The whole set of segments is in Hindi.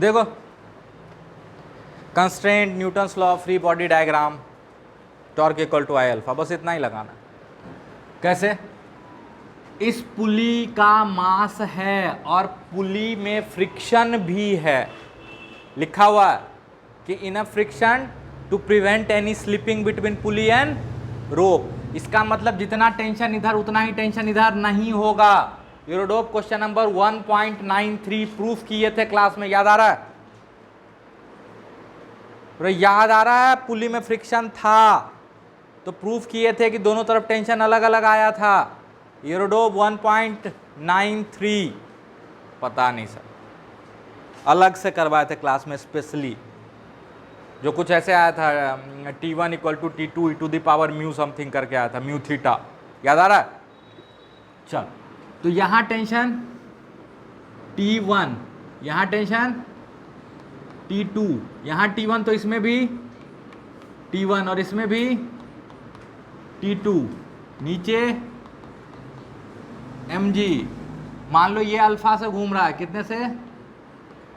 देखो constraint, Newton's law, free body diagram, torque equal to I alpha, बस इतना ही लगाना। कैसे? इस पुली का मास है और पुली में फ्रिक्शन भी है, लिखा हुआ है कि enough friction to prevent any slipping between pulley and rope. इसका मतलब जितना टेंशन इधर उतना ही टेंशन इधर नहीं होगा। यूरोडोप क्वेश्चन नंबर 1.93 प्रूफ किए थे क्लास में, याद आ रहा है? तो याद आ रहा है, पुली में फ्रिक्शन था तो प्रूफ किए थे कि दोनों तरफ टेंशन अलग अलग आया था। यूरोडोप 1.93, पता नहीं सर, अलग से करवाए थे क्लास में स्पेशली, जो कुछ ऐसे आया था T1 equal to T2 to the power mu something करके आया था, म्यू थीटा, याद आ रहा है? चल, तो यहां टेंशन T1, यहां टेंशन T2, यहां T1 तो इसमें भी T1 और इसमें भी T2, नीचे mg। मान लो ये अल्फा से घूम रहा है, कितने से?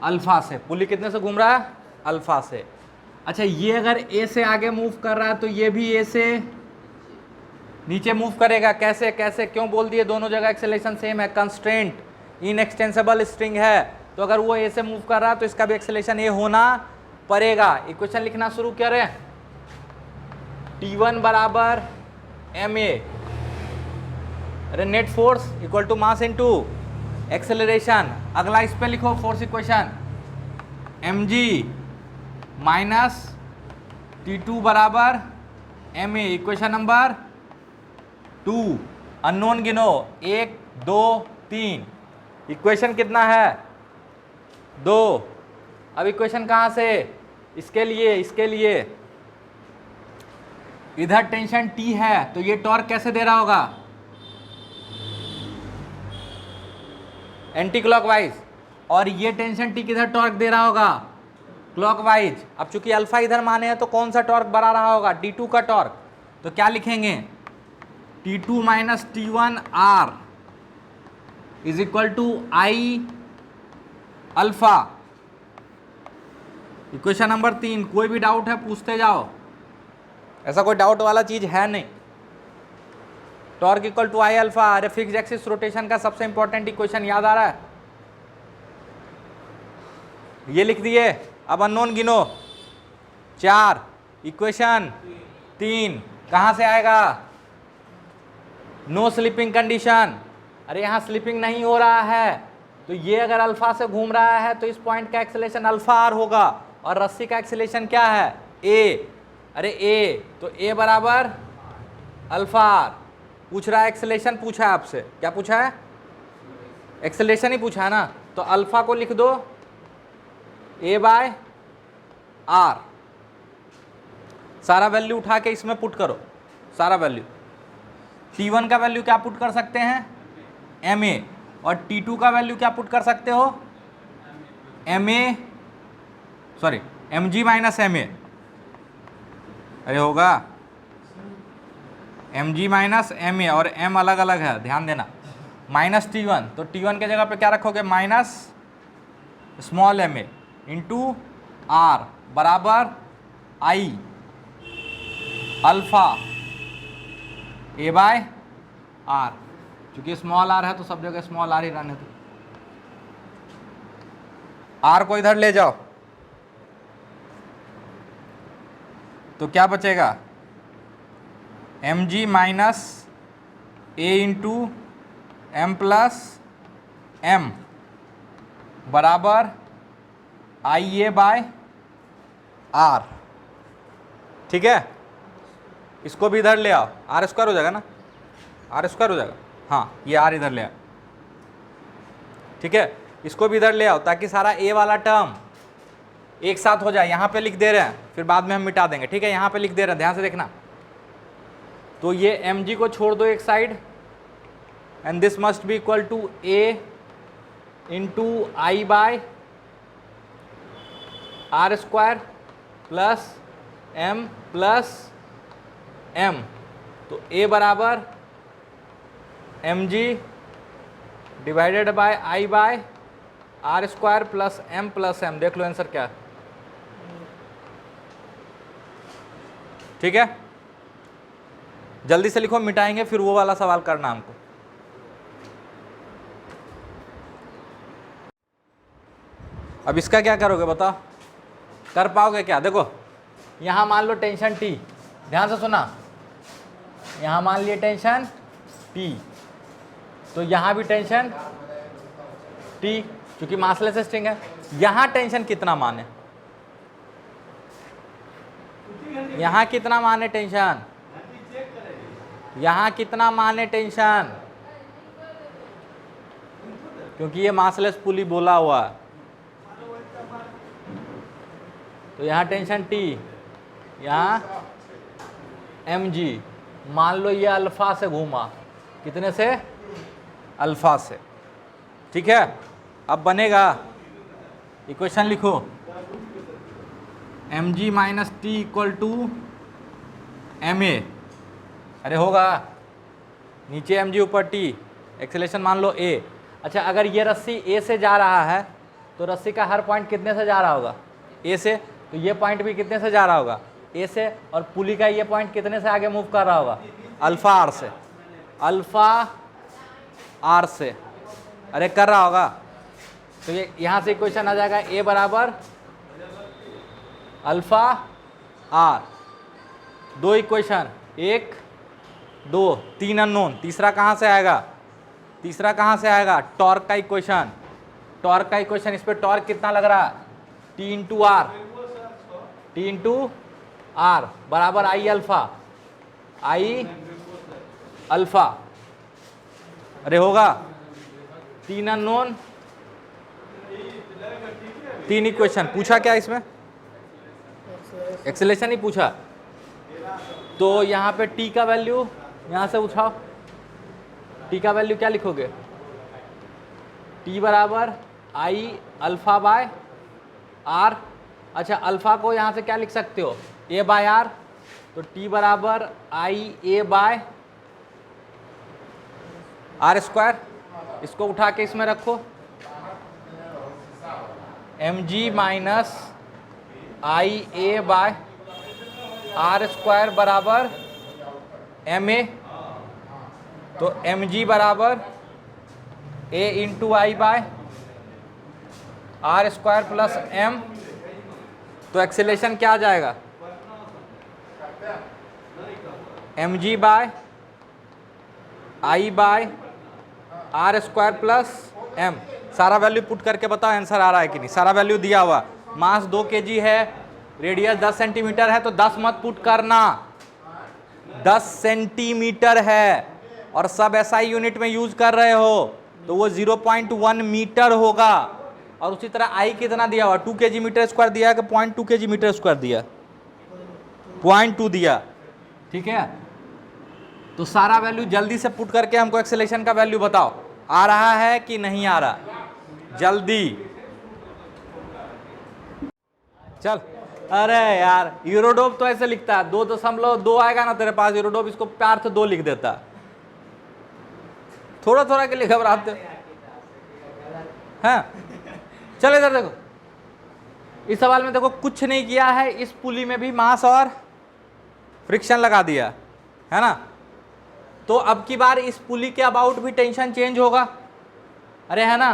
अल्फा से। पुली कितने से घूम रहा है? अल्फा से। अच्छा, ये अगर ए से आगे मूव कर रहा है तो ये भी ए से नीचे मूव करेगा। कैसे कैसे क्यों बोल दिए? दोनों जगह एक्सेलरेशन सेम है, कंस्ट्रेंट इनएक्सटेंसिबल स्ट्रिंग है, तो अगर वो ए से मूव कर रहा है तो इसका भी एक्सेलरेशन ए होना पड़ेगा। इक्वेशन लिखना शुरू करें। T1 बराबर ma, अरे net force equal to mass into acceleration. अगला इस पे लिखो force equation, mg minus T2 बराबर ma। इक्वेशन नंबर 2, अननोन गिनो, 1 2 3। इक्वेशन कितना है? 2। अब इक्वेशन कहाँ से? इसके लिए इधर टेंशन T है तो ये टॉर्क कैसे दे रहा होगा? Anti clockwise. और ये टेंशन T किधर टॉर्क दे रहा होगा? क्लॉकवाइज। अब चूंकि अल्फा इधर माने हैं तो कौन सा टॉर्क बढ़ा रहा होगा? T2 का टॉर्क। तो क्या लिखेंगे? T2 minus T1 R is equal to I alpha. Equation number 3। कोई भी डाउट है पूछते जाओ, ऐसा कोई डाउट वाला चीज है नहीं। Torque equal to I alpha, अरे फिक्स्ड एक्सिस रोटेशन का सबसे इंपॉर्टेंट इक्वेशन याद आ रहा है? ये लिख दिए। अब अननोन गिनो, 4, इक्वेशन 3 कहां से आएगा? No slipping condition. अरे यहां स्लिपिंग नहीं हो रहा है तो ये अगर अल्फा से घूम रहा है तो इस पॉइंट का एक्सेलरेशन अल्फा आर होगा और रस्सी का एक्सेलरेशन क्या है? ए। अरे ए, तो ए बराबर अल्फा आर। पूछ रहा है एक्सेलरेशन, पूछा है आपसे, क्या पूछा है? एक्सेलरेशन ही पूछा है ना, तो अल्फा को लिख दो ए बाय आर। सारा वैल्यू उठा के इसमें पुट करो, सारा वैल्यू। T1 का वैल्यू क्या पुट कर सकते हैं? ma। और T2 का वैल्यू क्या पुट कर सकते हो? mg minus ma। अरे होगा mg माइनस ma और m अलग अलग है, ध्यान देना। माइनस T1, तो T1 के जगह पे क्या रखोगे? Minus small ma into r बराबर I alpha a by r. चूंकि स्मॉल आर है तो सब जगह स्मॉल आर ही रहने दो। आर को इधर ले जाओ तो क्या बचेगा? mg माइनस ए इंटू एम प्लस एम बराबर आई ए बाय आर। ठीक है, इसको भी इधर ले आओ, आर स्क्वायर हो जाएगा ना, आर स्क्वायर हो जाएगा। हाँ, ये आर इधर ले आओ। ठीक है, इसको भी इधर ले आओ ताकि सारा ए वाला टर्म एक साथ हो जाए। यहाँ पे लिख दे रहे हैं, फिर बाद में हम मिटा देंगे। ठीक है, यहाँ पे लिख दे रहे हैं, ध्यान से देखना। तो ये mg को छोड़ दो एक side, and this must be equal to a into I by r square plus m plus m. तो a बराबर mg divided by I by r square plus m, देख लो आंसर क्या है। ठीक है, जल्दी से लिखो, मिटाएंगे फिर वो वाला सवाल करना हमको। अब इसका क्या करोगे बताओ, कर पाओगे क्या? देखो यहां मान लो टेंशन टी, ध्यान से सुना, यहां मान लिए टेंशन टी, तो यहां भी टेंशन टी, क्योंकि मासलेस स्ट्रिंग है। यहां टेंशन कितना मान है, यहां कितना मान है टेंशन, यहां कितना मान है टेंशन, क्योंकि ये मासलेस पुली बोला हुआ है, तो यहाँ टेंशन टी, यहाँ एम जी, मान लो ये अल्फा से घूमा, कितने से, अल्फा से। ठीक है, अब बनेगा, इक्वेशन लिखो, m g minus T equal to m a, अरे होगा, नीचे एम जी ऊपर टी, एक्सेलेरेशन मान लो ए। अच्छा, अगर ये रस्सी ए से जा रहा है तो रस्सी का हर पॉइंट कितने से जा रहा होगा, ए से, तो ये पॉइंट भी कितने से जा रहा होगा, ए से, और पुली का ये पॉइंट कितने से आगे मूव कर रहा होगा, अल्फा आर से, अल्फा आर से, अरे कर रहा होगा। तो ये यहाँ से इक्वेशन आ जाएगा ए बराबर अल्फा आर, दो इक्वेशन, एक दो, तीन अननोन, तीसरा कहाँ से आएगा, तीसरा कहाँ से आएगा, टॉर्क का इक्वेशन, टॉर्क का इक्वेशन, इस पे टॉर्क कितना लग रहा है, T into r, T into r बराबर आई अल्फा, आई अल्फा, अरे होगा, तीन अननोन, तीन इक्वेशन, पूछा क्या इसमें, एक्सेलेरेशन ही पूछा, तो यहाँ पे टी का वैल्यू यहाँ से उठाओ, टी का वैल्यू क्या लिखोगे, टी बराबर आई अल्फा बाय आर। अच्छा, अल्फा को यहाँ से क्या लिख सकते हो, ए बाय आर, तो टी बराबर I a by r square, इसको उठा के इसमें रखो, m g minus I a by r square बराबर एम ए, तो एम जी बराबर a into I by r square plus m, तो एक्सेलेरेशन क्या आ जाएगा, m g by I by r square plus M. सारा वैल्यू पुट करके बताओ आंसर आ रहा है कि नहीं, सारा वैल्यू दिया हुआ, मास 2 kg है, रेडियस 10 सेंटीमीटर है, तो 10 मत पुट करना, 10 सेंटीमीटर है, और सब एसआई यूनिट में यूज कर रहे हो तो वो 0.1 मीटर होगा। और उसी तरह आई कितना दिया हुआ, 2 kg मीटर स्क्वायर दिया है कि 0.2 kg मीटर स्क्वायर दिया, 0.2 दिया। ठीक है, तो सारा वैल्यू जल्दी से पुट करके हमको एक्सेलेरेशन का वैल्यू बताओ, आ रहा है कि नहीं आ रहा, जल्दी चल। अरे यार, यूरोडोप तो ऐसे लिखता है, 2.2 आएगा ना तेरे पास यूरोडोप, इसको प्यार से 2 लिख देता, थोड़ा थोड़ा के लिए घबराते हैं। चलो इधर देखो, इस सवाल में देखो कुछ नहीं किया है, इस पुली में भी मास और फ्रिक्शन लगा दिया है ना, तो अब की बार इस पुली के अबाउट भी टेंशन चेंज होगा, अरे है ना,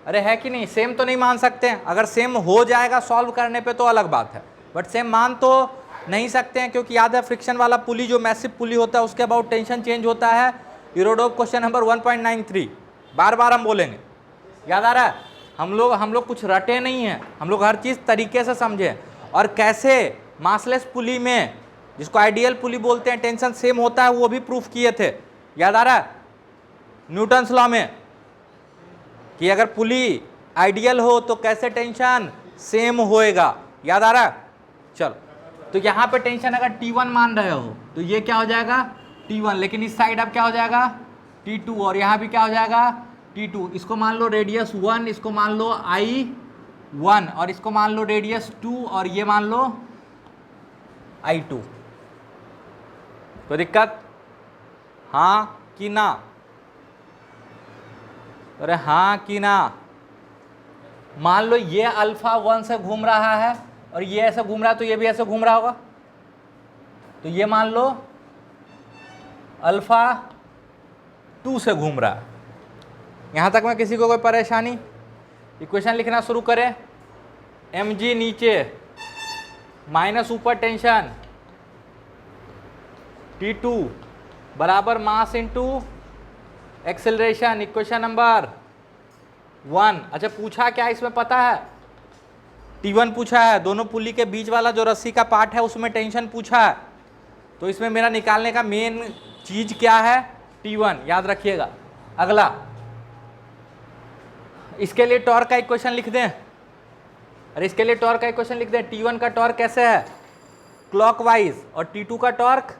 अरे है कि नहीं, सेम तो नहीं मान सकते हैं, अगर सेम हो जाएगा सॉल्व करने पे तो अलग बात है, बट सेम मान तो नहीं सकते हैं, क्योंकि याद है फ्रिक्शन वाला पुली जो मैसिव पुली होता है उसके अबाउट टेंशन चेंज होता है। यूरोडोप क्वेश्चन नंबर 1.93, बार बार हम बोलेंगे, याद आ रहा है, हम लोग कुछ रटे नहीं हैं, हम लोग हर चीज़ तरीके से समझें, और कैसे मासलेस पुली में, जिसको आइडियल पुली बोलते हैं, टेंशन सेम होता है, वो भी प्रूफ किए थे, याद आ रहा है, न्यूटन्स लॉ में, कि अगर पुली आइडियल हो तो कैसे टेंशन सेम होएगा, याद आ रहा है। चलो, तो यहाँ पे टेंशन अगर T1 मान रहे हो तो ये क्या हो जाएगा T1, लेकिन इस साइड अब क्या हो जाएगा T2, और यहाँ भी क्या हो जाएगा T2, इसको मान लो रेडियस 1, इसको मान लो I1, और इसको मान लो रेडियस 2, और ये मान लो I2। कोई दिक्कत, हाँ कि ना, अरे हाँ कि ना, मान लो ये अल्फा 1 से घूम रहा है और ये ऐसे घूम रहा है, तो ये भी ऐसे घूम रहा होगा। तो ये मान लो अल्फा 2 से घूम रहा है। यहां तक में किसी को कोई परेशानी? इक्वेशन लिखना शुरू करें। mg नीचे माइनस ऊपर टेंशन T2 बराबर mass into acceleration, equation number 1। अच्छा पूछा क्या इसमें पता है? T1 पूछा है, दोनों पुली के बीच वाला जो रस्सी का पार्ट है उसमें टेंशन पूछा है। तो इसमें मेरा निकालने का मेन चीज क्या है? T1, याद रखिएगा। अगला इसके लिए टॉर्क का इक्वेशन लिख दें। अरे इसके लिए टॉर्क का इक्वेशन लिख दें। T1 का टॉर्क कैसे है? क्लॉकवाइज, और T2 का टॉर्क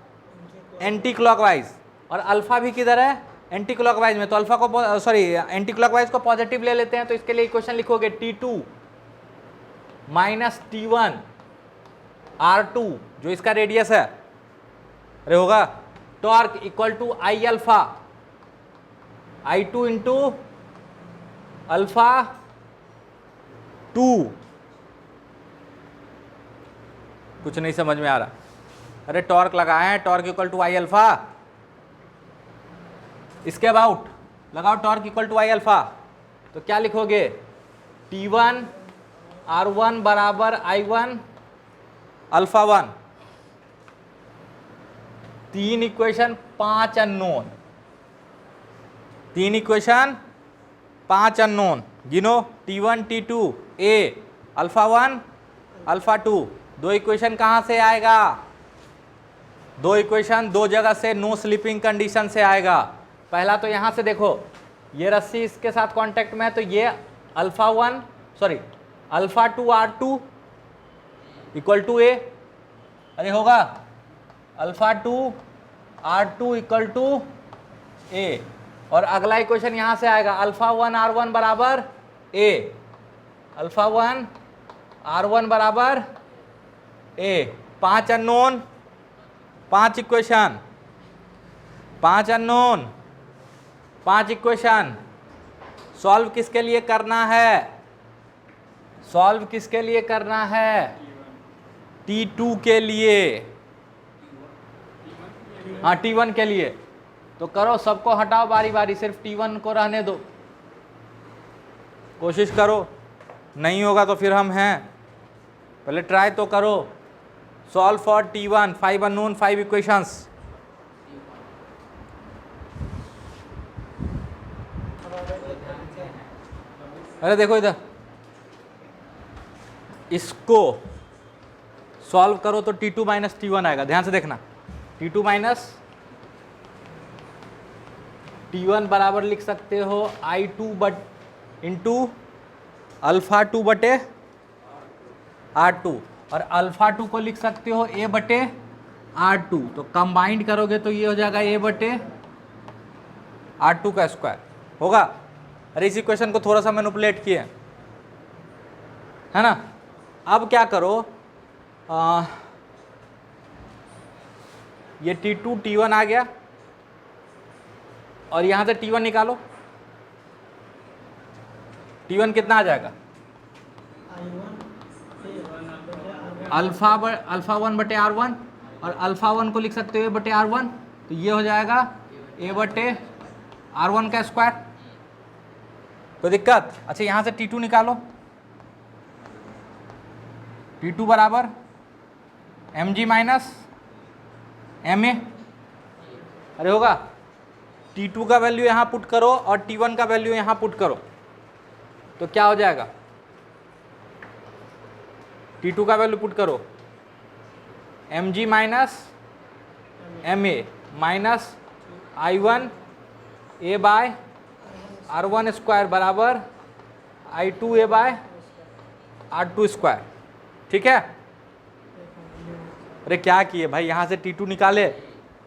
एंटी क्लॉकवाइज। और अल्फा भी किधर है? एंटी क्लॉकवाइज में। तो अल्फा को सॉरी एंटी क्लॉकवाइज को पॉजिटिव ले लेते हैं। तो इसके लिए इक्वेशन लिखोगे T2 माइनस T1 R2 जो इसका रेडियस है। अरे होगा torque equal to I alpha I2 into alpha 2। कुछ नहीं समझ में आ रहा। अरे टॉर्क लगाए हैं, torque equal to I alpha. इसके अबाउट लगाओ torque equal to I alpha. तो क्या लिखोगे? T1 R1 बराबर I1 alpha 1। 3 equation 5 unknown. 3 equation 5 unknown. गिनो T1 T2 A alpha 1 alpha 2। 2 equation कहां से आएगा? 2 इक्वेशन 2 जगह से नो स्लिपिंग कंडीशन से आएगा। पहला तो यहां से देखो, ये रस्सी इसके साथ कांटेक्ट में है, तो ये alpha 1 sorry alpha 2 R2 equal to A। अरे होगा alpha 2 R2 equal to A। और अगला इक्वेशन यहां से आएगा अल्फा 1 R1 बराबर A। अल्फा 1 R1 बराबर A। 5 unknown, 5 equation, 5 unknown, 5 equation. Solve किसके लिए करना है? सॉल्व किसके लिए करना है? T2 के लिए। हाँ T1 के लिए। तो करो, सबको हटाओ बारी बारी, सिर्फ T1 को रहने दो। कोशिश करो, नहीं होगा तो फिर हम हैं, पहले ट्राई तो करो। Solve for T1, 5 unknown 5 equations. अरे देखो इधर, इसको सॉल्व करो तो T2 माइनस T1 आएगा। ध्यान से देखना, T2 माइनस T1 बराबर लिख सकते हो I2 बट इंटू अल्फा 2 बटे R2, और अल्फा 2 को लिख सकते हो A बटे R2। तो कंबाइंड करोगे तो ये हो जाएगा A बटे R2 का स्क्वायर होगा। अरे इस इक्वेशन को थोड़ा सा मैनिपुलेट किए है ना। अब क्या करो, ये T2 T1 आ गया और यहां से T1 निकालो। T1 कितना आ जाएगा? अल्फा 1 बटे R1, और अल्फा 1 को लिख सकते हो A बटे R1। तो ये हो जाएगा A बटे R1 का स्क्वायर। कोई दिक्कत? अच्छा यहां से T2 निकालो। T2 बराबर mg माइनस ma। अरे होगा T2 का वैल्यू यहां पुट करो और T1 का वैल्यू यहां पुट करो, तो क्या हो जाएगा? T2 का वैल्यू पुट करो mg minus ma minus I1 a by R1 square बराबर I2 a bye R2 square. ठीक है। अरे क्या किए भाई, यहां से T2 निकाले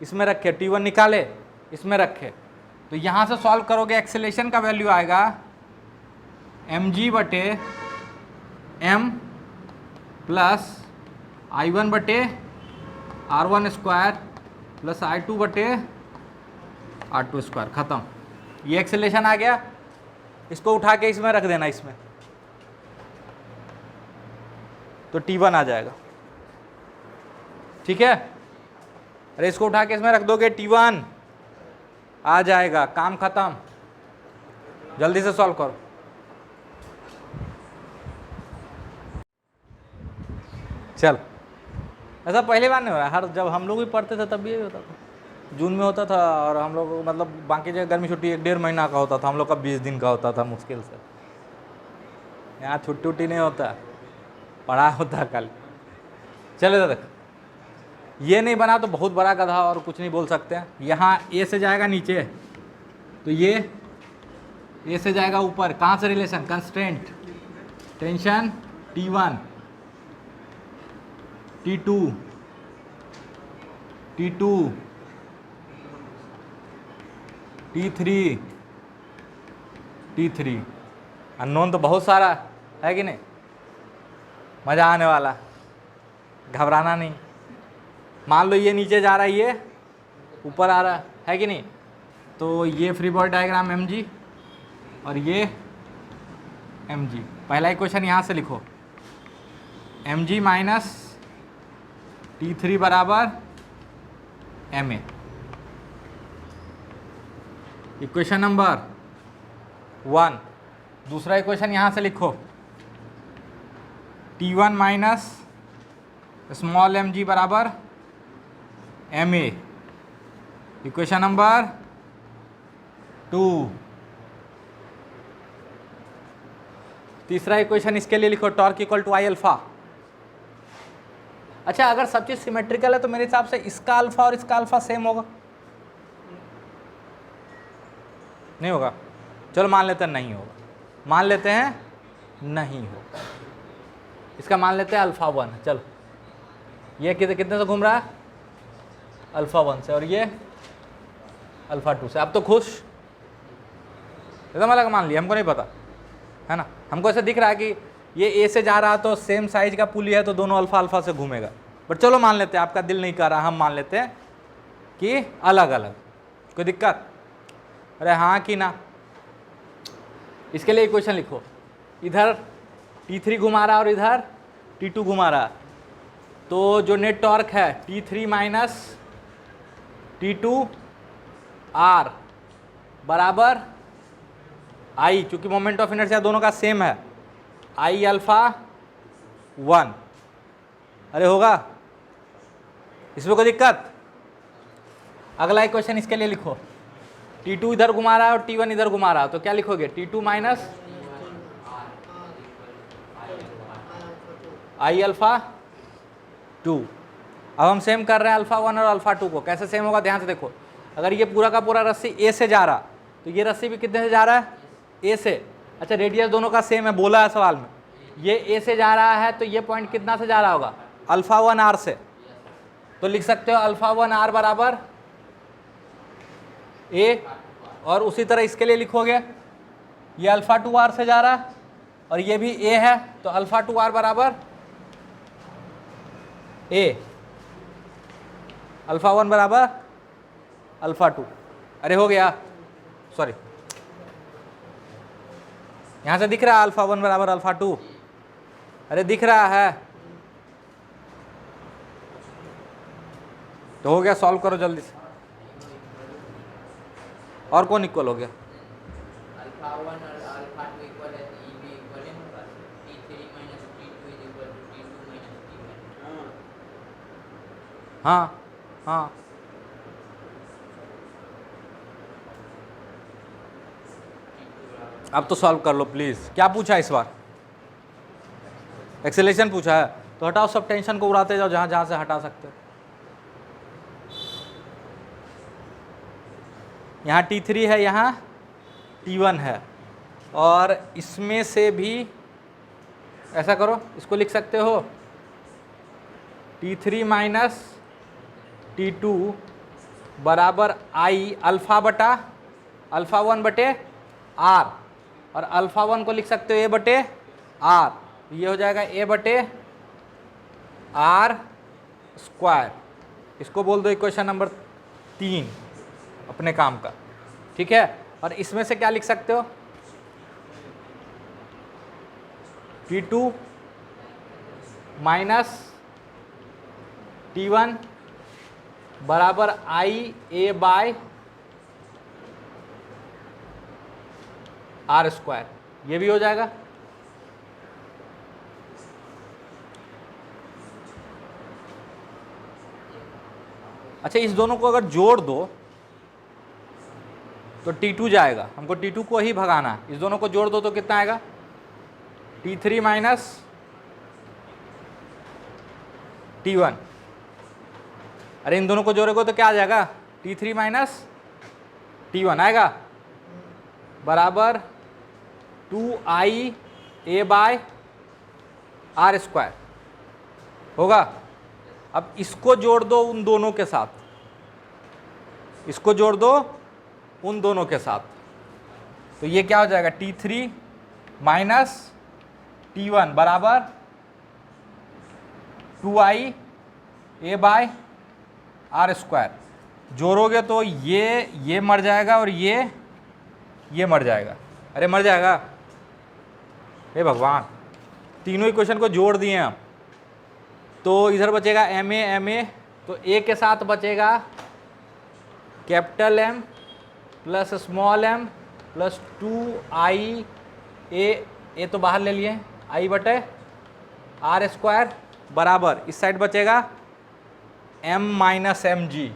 इसमें रखे, T1 निकाले इसमें रखे। तो यहां से सॉल्व करोगे, एक्सेलेरेशन का वैल्यू आएगा mg बटे m प्लस I1 बटे R1 स्क्वायर प्लस I2 बटे R2 स्क्वायर। खत्म। ये एक्सेलेरेशन आ गया, इसको उठा के इसमें रख देना। इसमें तो T1 आ जाएगा। ठीक है, अरे इसको उठा के इसमें रख दोगे, T1 आ जाएगा, काम खत्म। जल्दी से सॉल्व करो। चल, ऐसा पहली बार नहीं हो रहा, हर जब हम लोग भी पढ़ते थे तब भी यही होता था। जून में होता था और हम लोग मतलब बाकी जगह गर्मी छुट्टी 1-1.5 महीना का होता था, हम लोग का 20 दिन का होता था मुश्किल से। यहाँ छुट्टी उट्टी नहीं होता, पढ़ा होता कल। चलो देख, ये नहीं बना तो बहुत बड़ा गधा और कुछ नहीं बोल सकते हैं। यहाँ ए से जाएगा नीचे, तो ये ए से जाएगा ऊपर। कहाँ से relation? Constraint, tension T1, T2, T2, T3, T3। Unknown तो बहुत सारा है कि नहीं, मज़ा आने वाला, घबराना नहीं। मान लो ये नीचे जा रहा है, ये ऊपर आ रहा है कि नहीं, तो ये फ्री बॉडी डायग्राम mg और ये mg। पहला इक्वेशन यहाँ से लिखो, mg माइनस T3 बराबर ma। Equation number 1। दूसरा इक्वेशन यहाँ से लिखो, T1 माइनस स्मॉल mg बराबर ma। Equation number 2। तीसरा इक्वेशन इसके लिए लिखो, torque equal to I alpha. अच्छा, अगर सब चीज़ सिमेट्रिकल है तो मेरे हिसाब से इसका अल्फा और इसका अल्फा सेम होगा, नहीं होगा? चलो मान लेते हैं नहीं होगा, मान लेते हैं नहीं होगा। इसका मान लेते हैं अल्फा 1। चलो, ये कितने से घूम रहा है? अल्फा 1 से, और ये अल्फा 2 से। अब तो खुश, एकदम अलग मान लिया, हमको नहीं पता है ना। हमको ऐसा दिख रहा है कि ये ए से जा रहा तो सेम साइज का पुली है तो दोनों अल्फा अल्फा से घूमेगा, बट चलो मान लेते हैं, आपका दिल नहीं कर रहा, हम मान लेते हैं कि अलग अलग। कोई दिक्कत? अरे हाँ कि ना? इसके लिए इक्वेशन लिखो, इधर T3 घुमा रहा और इधर T2 घुमा रहा, तो जो नेट टॉर्क है T3 माइनस T2 R बराबर आई, चूंकि मोमेंट ऑफ इनर्शिया दोनों का सेम है, आई अल्फा 1। अरे होगा, इसमें कोई दिक्कत? अगला इक्वेशन इसके लिए लिखो, T2 इधर घुमा रहा है और T1 इधर घुमा रहा है, तो क्या लिखोगे? T2 माइनस आई अल्फा 2। अब हम सेम कर रहे हैं अल्फा 1 और अल्फा 2 को। कैसे सेम होगा? ध्यान से देखो, अगर ये पूरा का पूरा रस्सी ए से जा रहा तो ये रस्सी भी कितने से जा रहा है? ए से। अच्छा, रेडियस दोनों का सेम है, बोला है सवाल में। ये ए से जा रहा है तो ये पॉइंट कितना से जा रहा होगा? अल्फा 1 आर से। तो लिख सकते हो अल्फा 1 आर बराबर ए, और उसी तरह इसके लिए लिखोगे, ये अल्फा 2 आर से जा रहा है और ये भी ए है, तो अल्फा 2 आर बराबर ए, अल्फा 1 बराबर अल्फा 2। अरे हो गया, सॉरी, यहां से दिख रहा है अल्फा 1 बराबर अल्फा 2? अरे दिख रहा है, तो हो गया। सॉल्व करो जल्दी से। और कौन इक्वल हो गया? अल्फा 1 और अल्फा 2 इक्वल है, तो ये भी इक्वल है ना। T3 minus T2 is equal to T2 minus T1। हाँ हाँ, अब तो सॉल्व कर लो प्लीज। क्या पूछा इस बार? एक्सेलेरेशन पूछा है, तो हटाओ सब टेंशन को, उड़ाते जाओ जहां जहां से हटा सकते हो। यहाँ T3 है, यहाँ T1 है, और इसमें से भी ऐसा करो, इसको लिख सकते हो T3 माइनस T2 बराबर आई अल्फा बटा अल्फा 1 बटे आर, और अल्फा 1 को लिख सकते हो ए बटे आर, ये हो जाएगा ए बटे आर स्क्वायर। इसको बोल दो इक्वेशन नंबर 3 अपने काम का, ठीक है। और इसमें से क्या लिख सकते हो? T2 माइनस T1 बराबर IA बाय R स्क्वायर, ये भी हो जाएगा। अच्छा, इस दोनों को अगर जोड़ दो तो T2 जाएगा, हमको T2 को ही भगाना है। इस दोनों को जोड़ दो तो कितना आएगा, T3 माइनस T1। अरे इन दोनों को जोड़ेगा तो क्या आ जाएगा, T3 माइनस T1 आएगा बराबर 2IA बाय R स्क्वायर होगा। अब इसको जोड़ दो उन दोनों के साथ, इसको जोड़ दो उन दोनों के साथ, तो ये क्या हो जाएगा, T3 माइनस T1 बराबर 2IA बाय R स्क्वायर। जोड़ोगे तो ये मर जाएगा और ये मर जाएगा। अरे मर जाएगा, हे भगवान, तीनों इक्वेशन को जोड़ दिए हम, तो इधर बचेगा MA, तो A के साथ बचेगा capital M plus small m plus 2IA, ए तो बाहर ले लिए, I बटे R स्क्वायर बराबर इस साइड बचेगा M minus MG,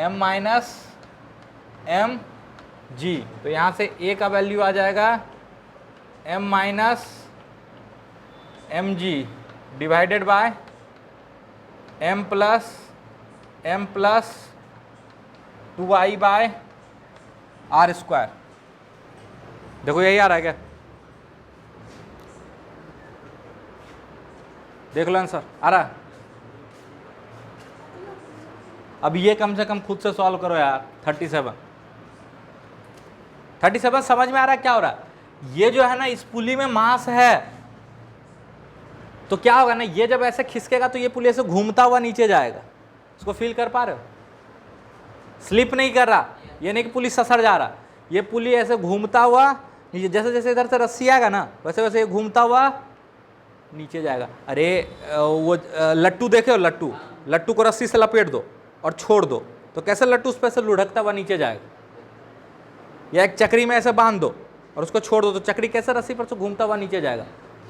M minus MG, तो यहाँ से A का वैल्यू आ जाएगा M minus MG divided by M plus 2I by R square. देखो यही आ रहा है क्या, देख लो आंसर आ रहा है। अब ये कम से कम खुद से सॉल्व करो यार। 37 समझ में आ रहा है क्या हो रहा है। ये जो है ना, इस पुली में मास है, तो क्या होगा ना, ये जब ऐसे खिसकेगा तो ये पुली ऐसे घूमता हुआ नीचे जाएगा। इसको फील कर पा रहे हो, स्लिप नहीं कर रहा, ये नहीं कि पुली ससर जा रहा, ये पुली ऐसे घूमता हुआ नीचे, जैसे जैसे इधर से रस्सी आएगा ना, वैसे वैसे ये घूमता हुआ नीचे जाएगा। अरे वो लट्टू देखे हो, लट्टू को रस्सी से लपेट दो और छोड़ दो, तो कैसे लट्टू उस पर से लुढ़कता हुआ नीचे जाएगा। या एक चक्री में ऐसे बांध दो और उसको छोड़ दो, तो चक्री कैसे रस्सी पर से घूमता हुआ नीचे जाएगा।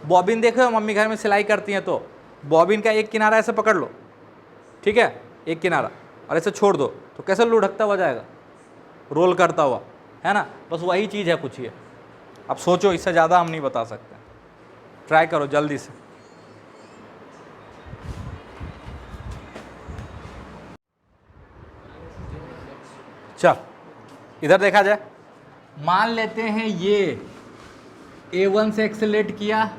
बॉबिन देखे हो, मम्मी घर में सिलाई करती हैं, तो बॉबिन का एक किनारा ऐसे पकड़ लो, ठीक है, एक किनारा, और ऐसे छोड़ दो तो कैसे लुढ़कता हुआ जाएगा, रोल करता हुआ, है ना। बस वही चीज़ है कुछ ये। अब सोचो, इससे ज़्यादा हम नहीं बता सकते, ट्राई करो जल्दी से। चल इधर देखा जाए, मान लेते हैं ये A1 से एक्सेलरेट किया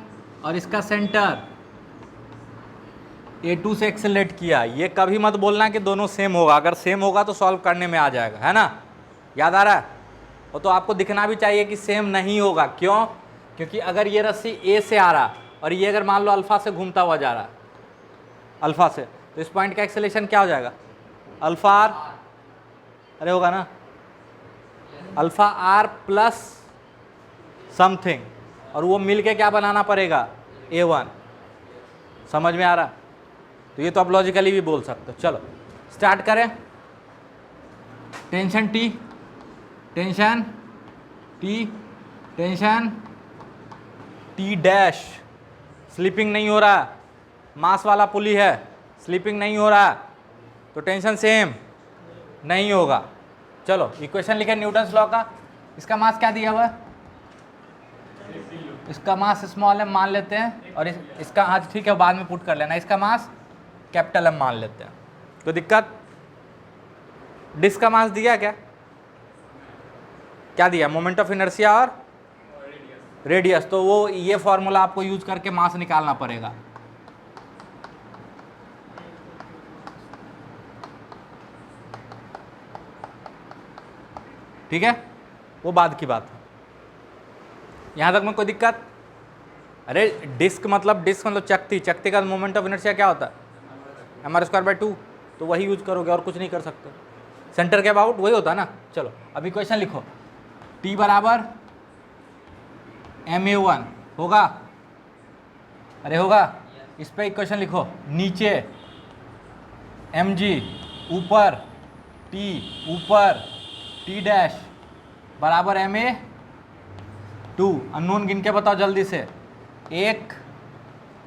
और इसका सेंटर A2 से एक्सेलरेट किया। ये कभी मत बोलना कि दोनों सेम होगा, अगर सेम होगा तो सॉल्व करने में आ जाएगा, है ना, याद आ रहा है। वो तो आपको दिखना भी चाहिए कि सेम नहीं होगा। क्यों? क्योंकि अगर ये रस्सी A से आ रहा और ये अगर मान लो अल्फा से घूमता हुआ जा रहा, अल्फा से, तो इस पॉइंट का एक्सेलेरेशन क्या हो जाएगा, अल्फा आर, अरे होगा ना, अल्फा आर प्लस समथिंग, और वो मिलके क्या बनाना पड़ेगा, A1। समझ में आ रहा? तो ये तो आप लॉजिकली भी बोल सकते हो। चलो स्टार्ट करें। Tension T, tension T, tension T dash, slipping नहीं हो रहा, मास वाला पुली है, स्लिपिंग नहीं हो रहा, तो टेंशन सेम नहीं होगा। चलो इक्वेशन लिखे न्यूटन्स लॉ का। इसका मास क्या दिया हुआ है, इसका मास स्मॉल m मान लेते हैं, और इसका आज ठीक है बाद में पुट कर लेना, इसका मास कैपिटल M मान लेते हैं। कोई दिक्कत? डिस्क का मास दिया क्या दिया, मोमेंट ऑफ इनर्शिया और रेडियस। तो वो ये फॉर्मूला आपको यूज करके मास निकालना पड़ेगा। ठीक है, वो बाद की बात है। यहां तक में कोई दिक्कत? अरे डिस्क मतलब चकती का मोमेंट ऑफ इनर्शिया क्या होता है, mr²/2, तो वही यूज करोगे और कुछ नहीं कर सकते। सेंटर के अबाउट वही होता है ना। चलो अब इक्वेशन लिखो, T बराबर MA1 होगा, अरे होगा, इस पे इक्वेशन लिखो, नीचे एम जी ऊपर टी ऊपर टी डैश बराबर एम ए 2। अननोन गिन के बताओ जल्दी से, 1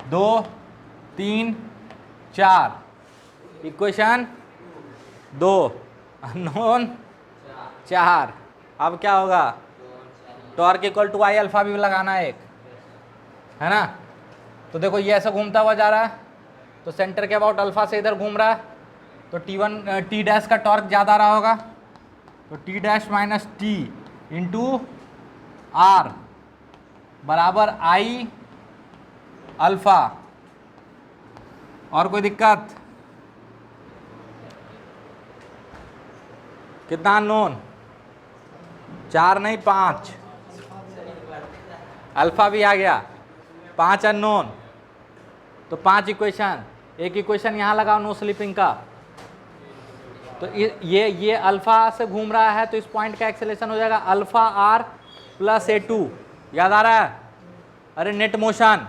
2 3 4, इक्वेशन 2, अननोन 4। अब क्या होगा, torque equal to I alpha भी लगाना है एक, है ना। तो देखो ये ऐसा घूमता हुआ जा रहा है, तो सेंटर के अबाउट अल्फा से इधर घूम रहा है, तो टी डैश का टॉर्क ज़्यादा रहा होगा, तो T dash minus T into r बराबर आई अल्फा। और कोई दिक्कत? कितना अननोन? 4 नहीं 5, अल्फा भी आ गया, 5 अननोन, तो 5 इक्वेशन। एक इक्वेशन यहाँ लगाओ नो स्लिपिंग का, तो ये अल्फा से घूम रहा है, तो इस पॉइंट का एक्सेलेरेशन हो जाएगा अल्फा आर प्लस ए2। याद आ रहा है? अरे net motion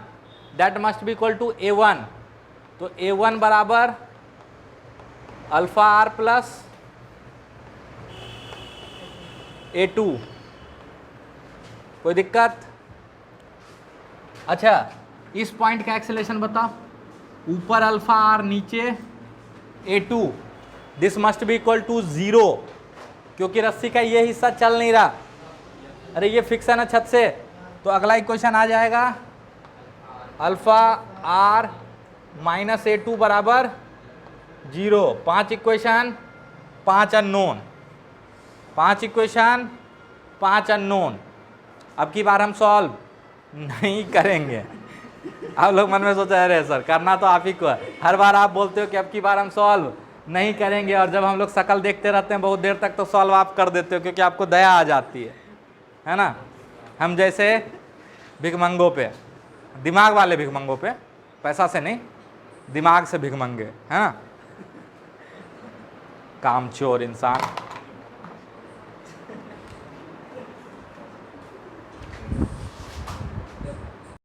that must be equal to a1, तो a1 बराबर अल्फा आर प्लस a2। कोई दिक्कत? अच्छा, इस पॉइंट का एक्सेलेरेशन बताओ, ऊपर अल्फा आर नीचे a2, this must be equal to 0, क्योंकि रस्सी का ये हिस्सा चल नहीं रहा। अरे ये फिक्स है ना छत से, तो अगला इक्वेशन आ जाएगा अल्फा आर माइनस a2 बराबर 0। 5 इक्वेशन 5 अननोन, 5 इक्वेशन 5 अननोन। अब की बार हम सॉल्व नहीं करेंगे। आप लोग मन में सोचा अरे सर करना तो आप ही को है, हर बार आप बोलते हो कि अब की बार हम सॉल्व नहीं करेंगे, और जब हम लोग शकल देखते रहते हैं बहुत देर तक तो सॉल्व आप कर देते हो, क्योंकि आपको दया आ जाती है ना। हम जैसे भिखमंगों पे, दिमाग वाले भिखमंगों पे, पैसा से नहीं दिमाग से भिखमंगे, है ना, कामचोर इंसान।